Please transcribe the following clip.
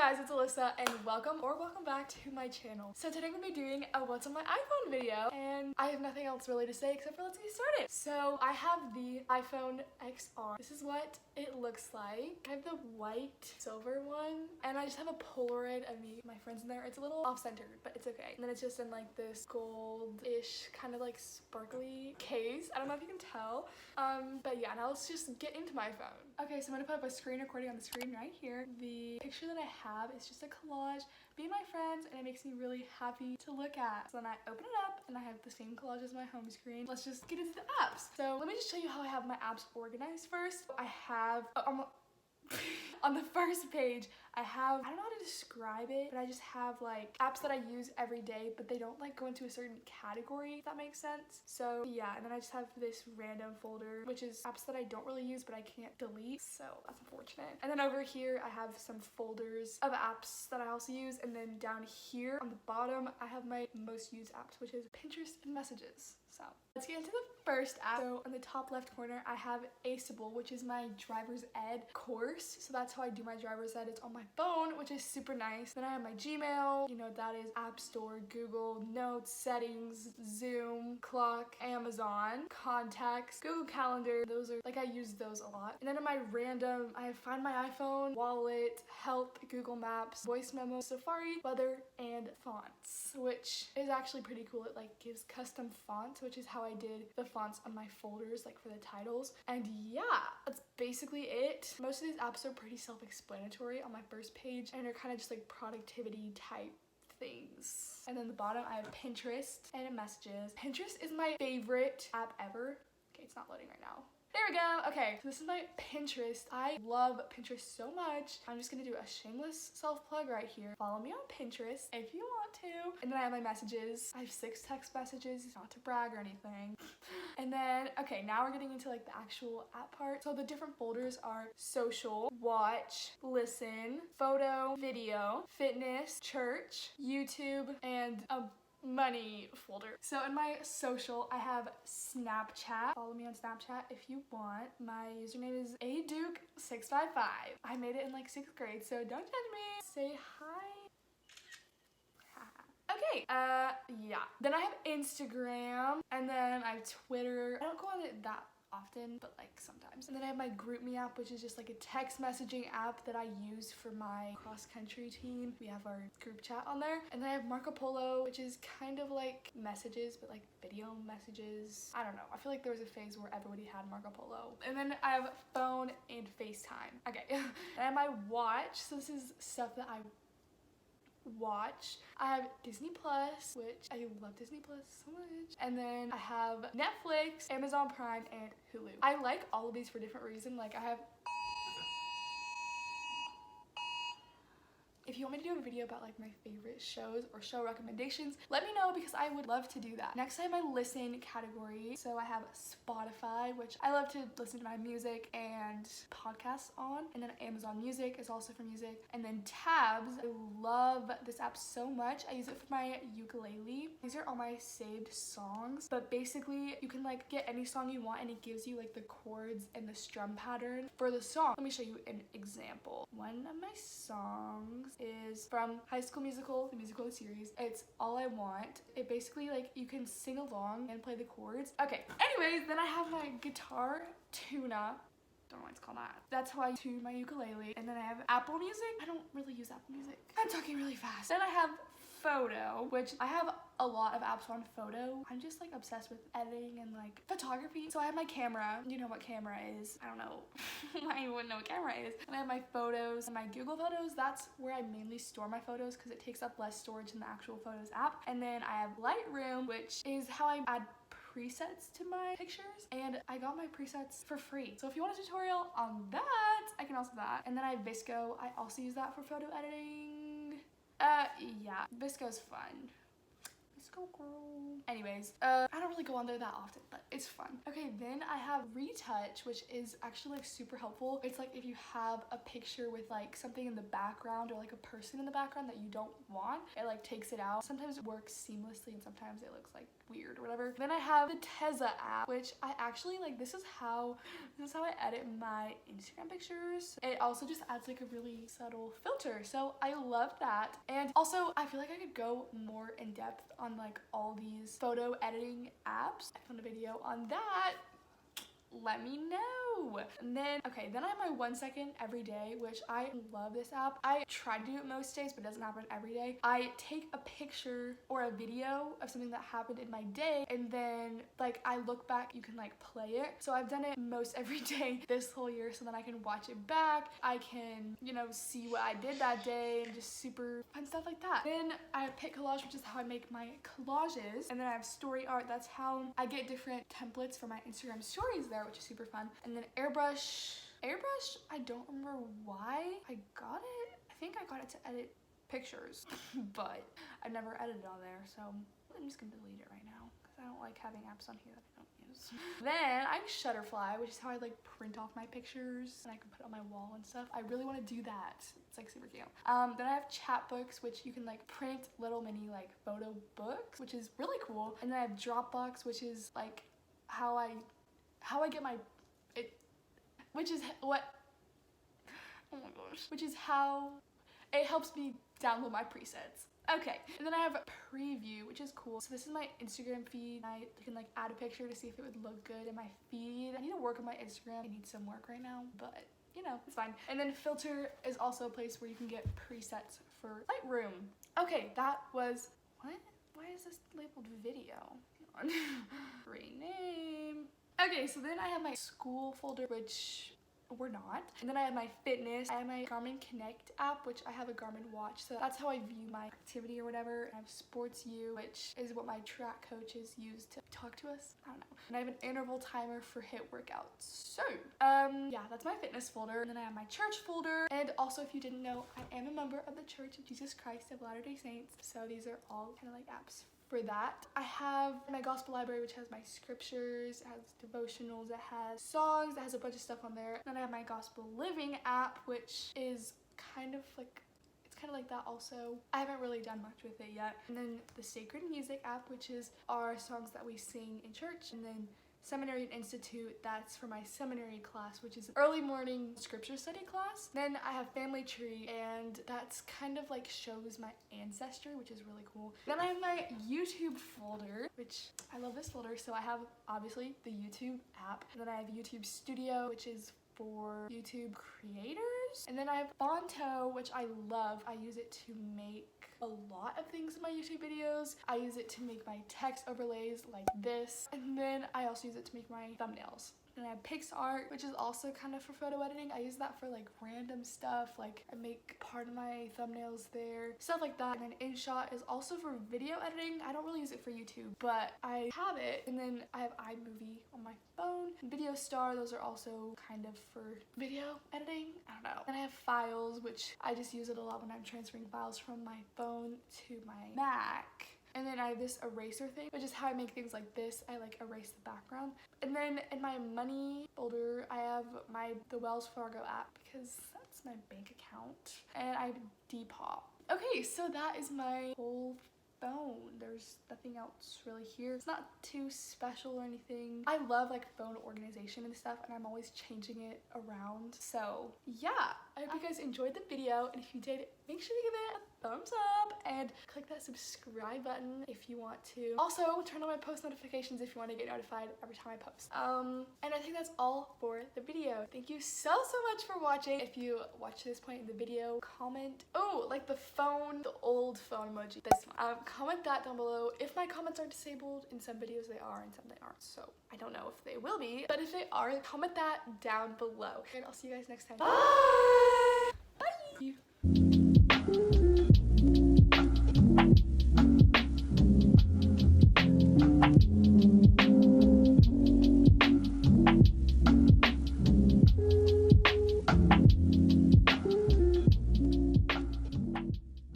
guys, it's Alyssa and welcome back to my channel. So today I'm going to be doing a what's on my iPhone video, and I have nothing else really to say except for let's get started. So I have the iPhone XR. This is what it looks like. I have the white silver one, and I just have a Polaroid of me and my friends in there. It's a little off-centered, but it's okay. And then it's just in like this gold-ish kind of like sparkly case. I don't know if you can tell. But yeah, now let's just get into my phone. Okay, so I'm gonna put up a screen recording on the screen right here. The picture that I have is just a collage, me and my friends, and it makes me really happy to look at. So then I open it up and I have the same collage as my home screen. Let's just get into the apps. So let me just show you how I have my apps organized first. I have on the first page, I don't know how to describe it, but I just have like apps that I use every day, but they don't like go into a certain category, if that makes sense. So yeah, and then I just have this random folder, which is apps that I don't really use, but I can't delete, so that's unfortunate. And then over here, I have some folders of apps that I also use, and then down here on the bottom, I have my most used apps, which is Pinterest and Messages. So let's get into the first app. So on the top left corner, I have Aceable, which is my driver's ed course. So that's how I do my driver's ed. It's on my phone, which is super nice. Then I have my Gmail, you know, that is App Store, Google, Notes, Settings, Zoom, Clock, Amazon, Contacts, Google Calendar. Those are, like, I use those a lot. And then in my random, I have Find My iPhone, Wallet, Help, Google Maps, Voice Memo, Safari, Weather, and Fonts, which is actually pretty cool. It like gives custom fonts, which is how I did the fonts on my folders, like for the titles. And yeah, that's basically it. Most of these apps are pretty self-explanatory on my first page, and they're kind of just like productivity type things. And then the bottom, I have Pinterest and Messages. Pinterest is my favorite app ever. Okay, it's not loading right now. There we go. Okay, so this is my Pinterest. I love Pinterest so much. I'm just gonna do a shameless self-plug right here. Follow me on Pinterest if you want to. And then I have my messages. I have 6 text messages, not to brag or anything. And then, okay, now we're getting into like the actual app part. So the different folders are social, watch, listen, photo, video, fitness, church, YouTube, and a money folder. So in my social, I have Snapchat. Follow me on Snapchat if you want. My username is aduke655. I made it in like 6th grade, so don't judge me. Say hi. Okay, yeah. Then I have Instagram, and then I have Twitter. I don't go on it that often, but like sometimes. And then I have my GroupMe app, which is just like a text messaging app that I use for my cross-country team. We have our group chat on there. And then I have Marco Polo, which is kind of like messages, but like video messages. I don't know. I feel like there was a phase where everybody had Marco Polo. And then I have phone and FaceTime. Okay. And I have my watch. So this is stuff that I watch. I have Disney Plus, which I love Disney Plus so much. And then I have Netflix, Amazon Prime, and Hulu. I like all of these for different reasons. Like I have, if you want me to do a video about like my favorite shows or show recommendations, let me know because I would love to do that. Next I have my listen category. So I have Spotify, which I love to listen to my music and podcasts on. And then Amazon Music is also for music. And then Tabs, I love this app so much. I use it for my ukulele. These are all my saved songs. But basically you can like get any song you want and it gives you like the chords and the strum pattern for the song. Let me show you an example. One of my songs is from High School Musical, the musical series. It's All I Want. It basically like you can sing along and play the chords. Okay, anyways, then I have my guitar tuna. Don't know why it's called that. That's how I tune my ukulele. And then I have Apple Music. I don't really use Apple Music. I'm talking really fast. Then I have Photo, which I have a lot of apps on photo. I'm just like obsessed with editing and like photography. So I have my camera. You know what camera is. I don't know why you wouldn't know what camera is. And I have my photos and my Google Photos. That's where I mainly store my photos because it takes up less storage than the actual Photos app. And then I have Lightroom, which is how I add presets to my pictures, and I got my presets for free. So if you want a tutorial on that, I can also do that. And then I have Visco. I also use that for photo editing. Yeah, Visco's fun. Visco girl. Anyways, I don't really go on there that often, but it's fun. Okay, then I have Retouch, which is actually like super helpful. It's like if you have a picture with like something in the background or like a person in the background that you don't want, it like takes it out. Sometimes it works seamlessly and sometimes it looks like weird or whatever. Then I have the Teza app, which I actually like. This is how I edit my Instagram pictures. It also just adds like a really subtle filter, so I love that. And also I feel like I could go more in depth on like all these photo editing apps. I found a video on that. Let me know. And then then I have my 1 second every day, which I love this app. I try to do it most days, but it doesn't happen every day. I take a picture or a video of something that happened in my day, and then like I look back, you can like play it. So I've done it most every day this whole year, so then I can watch it back. I can, you know, see what I did that day and just super fun stuff like that. Then I have Pic Collage, which is how I make my collages. And then I have Story Art. That's how I get different templates for my Instagram stories there, which is super fun. And then Airbrush, I don't remember why I got it. I think I got it to edit pictures, but I've never edited on there, so I'm just gonna delete it right now because I don't like having apps on here that I don't use. Then I have Shutterfly, which is how I like print off my pictures and I can put it on my wall and stuff. I really want to do that. It's like super cute. Then I have Chatbooks, which you can like print little mini like photo books, which is really cool. And then I have Dropbox, which is like how I get my which is how it helps me download my presets. Okay, and then I have Preview, which is cool. So this is my Instagram feed. I can like add a picture to see if it would look good in my feed. I need to work on my Instagram. I need some work right now, but you know, it's fine. And then Filter is also a place where you can get presets for Lightroom. Okay, that was, what? Why is this labeled video? Hang on. Rename. Okay, so then I have my school folder, which we're not. And then I have my fitness. I have my Garmin Connect app, which I have a Garmin watch. So that's how I view my activity or whatever. I have Sports U, which is what my track coaches use to talk to us. I don't know. And I have an interval timer for HIIT workouts. So, yeah, that's my fitness folder. And then I have my church folder. And also, if you didn't know, I am a member of the Church of Jesus Christ of Latter-day Saints. So these are all kind of like apps for that. I have my gospel library, which has my scriptures, it has devotionals, it has songs, it has a bunch of stuff on there. Then I have my gospel living app, which is kind of like, it's kind of like that also. I haven't really done much with it yet. And then the sacred music app, which is our songs that we sing in church. And then Seminary and Institute, that's for my seminary class, which is an early morning scripture study class. Then I have Family Tree, and that's kind of like shows my ancestry, which is really cool. Then I have my YouTube folder, which I love this folder. So I have obviously the YouTube app, and then I have YouTube Studio, which is for YouTube creators. And then I have Fonto, which I love. I use it to make a lot of things in my YouTube videos. I use it to make my text overlays like this. And then I also use it to make my thumbnails. And I have PixArt, which is also kind of for photo editing. I use that for like random stuff, like I make part of my thumbnails there, stuff like that. And then InShot is also for video editing. I don't really use it for YouTube, but I have it. And then I have iMovie on my phone. And Video Star, those are also kind of for video editing. I don't know. And I have Files, which I just use it a lot when I'm transferring files from my phone to my Mac. And then I have this eraser thing, which is how I make things like this. I like erase the background. And then in my money folder, I have the Wells Fargo app because that's my bank account. And I have Depop. Okay, so that is my whole phone. There's nothing else really here. It's not too special or anything. I love like phone organization and stuff, and I'm always changing it around. So yeah, I hope you guys enjoyed the video, and if you did, make sure to give it a thumbs up and click that subscribe button if you want to. Also, turn on my post notifications if you want to get notified every time I post. And I think that's all for the video. Thank you so much for watching. If you watch this point in the video, comment, oh, like the old phone emoji, this one. Comment that down below. If my comments are disabled, in some videos they are, in some they aren't. So I don't know if they will be, but if they are, comment that down below. And I'll see you guys next time. Bye! Bye!